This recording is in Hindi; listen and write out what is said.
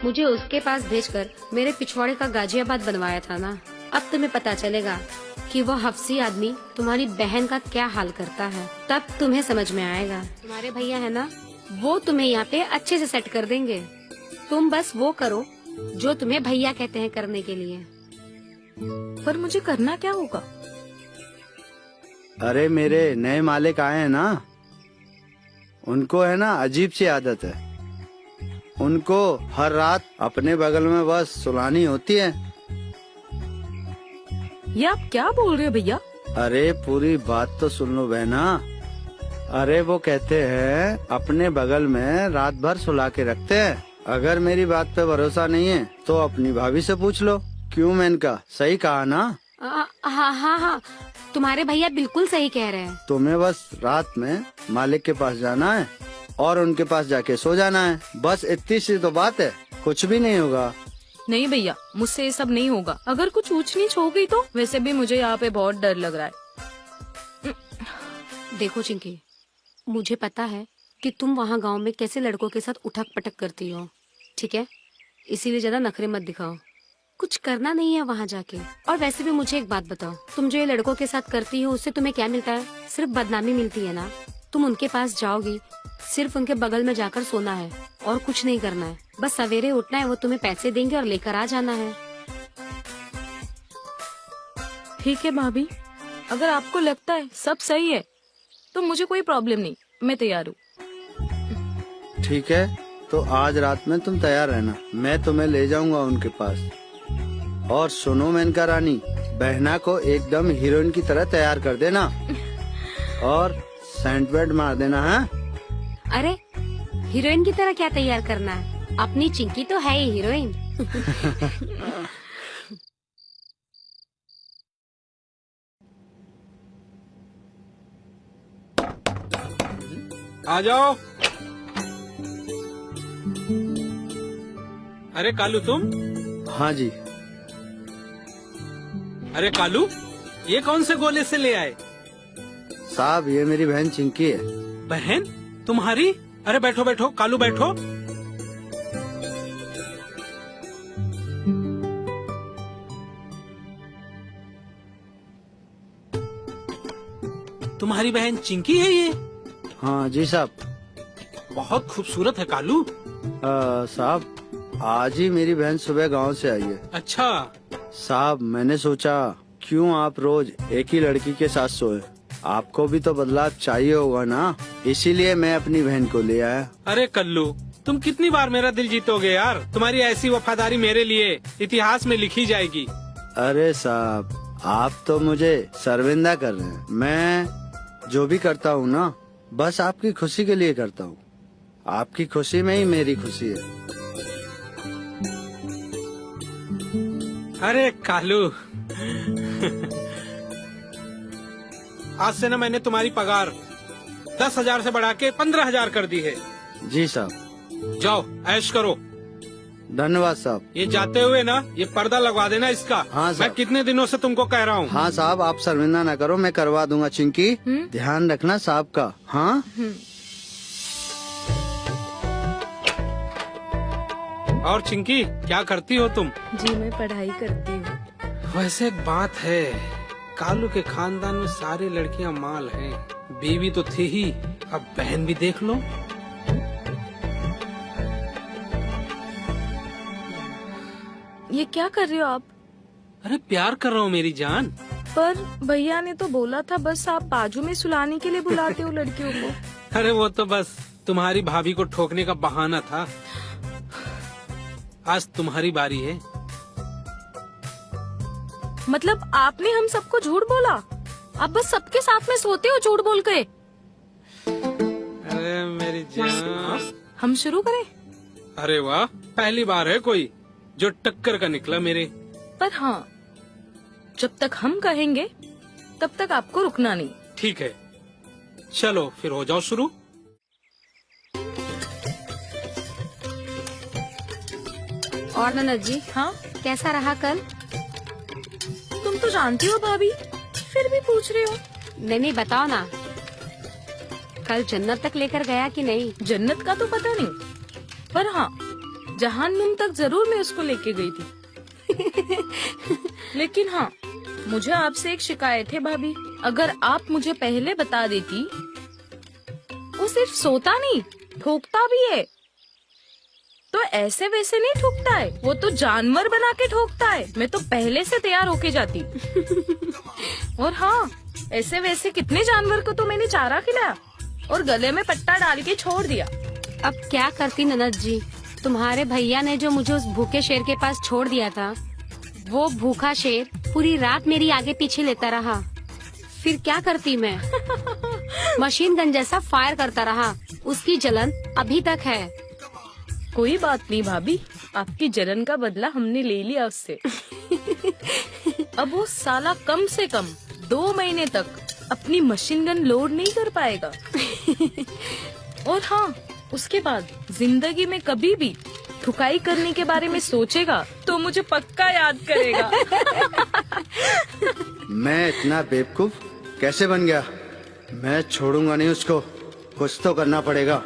मुझे उसके पास भेजकर मेरे पिछवाड़े का गाजियाबाद बनवाया था ना। अब तुम्हें पता चलेगा कि वो हफ्सी आदमी तुम्हारी बहन का क्या हाल करता है। तब तुम्हें समझ में आएगा। तुम्हारे भैया है ना, वो तुम्हें यहाँ पे अच्छे से सेट कर देंगे। तुम बस वो करो जो तुम्हें भैया कहते हैं करने के लिए। पर मुझे करना क्या होगा? अरे मेरे नए मालिक आए हैं ना, उनको है ना अजीब सी आदत है। उनको हर रात अपने बगल में बस सुलानी होती है। ये आप क्या बोल रहे हो भैया? अरे पूरी बात तो सुन लो बहना। अरे वो कहते हैं अपने बगल में रात भर सुला के रखते हैं। अगर मेरी बात पे भरोसा नहीं है तो अपनी भाभी से पूछ लो। क्यों मेनका, सही कहा ना? हाँ हाँ हाँ, तुम्हारे भैया बिल्कुल सही कह रहे हैं। तुम्हें बस रात में मालिक के पास जाना है और उनके पास जाके सो जाना है। बस इतनी सी तो बात है, कुछ भी नहीं होगा। नहीं भैया, मुझसे ये सब नहीं होगा। अगर कुछ ऊंच नीच हो गई तो? वैसे भी मुझे यहाँ पे बहुत डर लग रहा है। देखो चिंकी, मुझे पता है कि तुम वहाँ गांव में कैसे लड़कों के साथ उठक पटक करती हो, ठीक है? इसीलिए ज्यादा नखरे मत दिखाओ। कुछ करना नहीं है वहाँ जाके। और वैसे भी मुझे एक बात बताओ, तुम जो ये लड़कों के साथ करती हो उससे तुम्हें क्या मिलता है? सिर्फ बदनामी मिलती है ना। तुम उनके पास जाओगी, सिर्फ उनके बगल में जाकर सोना है और कुछ नहीं करना है। बस सवेरे उठना है, वो तुम्हें पैसे देंगे और लेकर आ जाना है। ठीक है भाभी, अगर आपको लगता है सब सही है तो मुझे कोई प्रॉब्लम नहीं, मैं तैयार हूँ। ठीक है, तो आज रात में तुम तैयार रहना, मैं तुम्हें ले जाऊंगा उनके पास। और सुनो मेनका रानी, बहना को एकदम हीरोइन की तरह तैयार कर देना और सेंट बेड मार देना है। अरे हीरोइन की तरह क्या तैयार करना है? अपनी चिंकी तो है ही हीरोइन। आ जाओ। अरे कालू तुम? हाँ जी। अरे कालू, ये कौन से गोले से ले आए? साहब ये मेरी बहन चिंकी है। बहन तुम्हारी? अरे बैठो बैठो कालू, बैठो। तुम्हारी बहन चिंकी है ये? हाँ जी साहब। बहुत खूबसूरत है कालू। साहब आज ही मेरी बहन सुबह गांव से आई है। अच्छा साहब मैंने सोचा क्यों आप रोज एक ही लड़की के साथ सोए, आपको भी तो बदलाव चाहिए होगा ना, इसीलिए मैं अपनी बहन को ले आया। अरे कल्लू, तुम कितनी बार मेरा दिल जीतोगे यार। तुम्हारी ऐसी वफादारी मेरे लिए इतिहास में लिखी जाएगी। अरे साहब आप तो मुझे शर्मिंदा कर रहे हैं। मैं जो भी करता हूँ ना, बस आपकी खुशी के लिए करता हूँ। आपकी खुशी में ही मेरी खुशी है। अरे कालू, आज से ना मैंने तुम्हारी पगार 10,000 से बढ़ा के 15,000 कर दी है। जी साहब। जाओ ऐश करो। धन्यवाद साहब। ये जाते हुए ना ये पर्दा लगवा देना इसका। हाँ साहब। मैं कितने दिनों से तुमको कह रहा हूँ। हाँ साहब आप शर्मिंदा न करो, मैं करवा दूंगा। चिंकी ध्यान रखना साहब का। हाँ और चिंकी क्या करती हो तुम? जी मैं पढ़ाई करती हूँ। वैसे एक बात है, कालू के खानदान में सारी लड़कियां माल हैं। बीवी तो थी ही, अब बहन भी देख लो। ये क्या कर रहे हो आप? अरे प्यार कर रहा हूँ मेरी जान। पर भैया ने तो बोला था बस आप बाजू में सुलाने के लिए बुलाते हो लड़कियों को। अरे वो तो बस तुम्हारी भाभी को ठोकने का बहाना था। आज तुम्हारी बारी है। मतलब आपने हम सबको झूठ बोला? आप बस सबके साथ में सोते हो झूठ बोल के? अरे मेरी जान, हम शुरू करें? अरे वाह, पहली बार है कोई जो टक्कर का निकला मेरे। पर हाँ, जब तक हम कहेंगे तब तक आपको रुकना नहीं। ठीक है, चलो फिर हो जाओ शुरू। और ननद जी, हाँ कैसा रहा कल? तुम तो जानती हो भाभी, फिर भी पूछ रहे हो। नहीं बताओ ना, कल जन्नत तक लेकर गया कि नहीं? जन्नत का तो पता नहीं, पर हाँ जहान्नुम तक जरूर मैं उसको लेके गई थी। लेकिन हाँ, मुझे आपसे एक शिकायत है भाभी। अगर आप मुझे पहले बता देती। वो सिर्फ सोता नहीं, ठोकता भी है। तो ऐसे वैसे नहीं ठोकता है, वो तो जानवर बना के ठोकता है। मैं तो पहले से तैयार होके जाती। और हाँ, ऐसे वैसे कितने जानवर को तो मैंने चारा खिलाया और गले में पट्टा डाल के छोड़ दिया। अब क्या करती ननद जी, तुम्हारे भैया ने जो मुझे उस भूखे शेर के पास छोड़ दिया था, वो भूखा शेर पूरी रात मेरी आगे पीछे लेता रहा। फिर क्या करती मैं? मशीन गन जैसा फायर करता रहा। उसकी जलन अभी तक है। कोई बात नहीं भाभी, आपकी जलन का बदला हमने ले लिया उससे। अब वो साला कम से कम 2 महीने तक अपनी मशीन गन लोड नहीं कर पाएगा। और हाँ, उसके बाद जिंदगी में कभी भी ठुकाई करने के बारे में सोचेगा तो मुझे पक्का याद करेगा। मैं इतना बेवकूफ कैसे बन गया? मैं छोड़ूंगा नहीं उसको, कुछ तो करना पड़ेगा।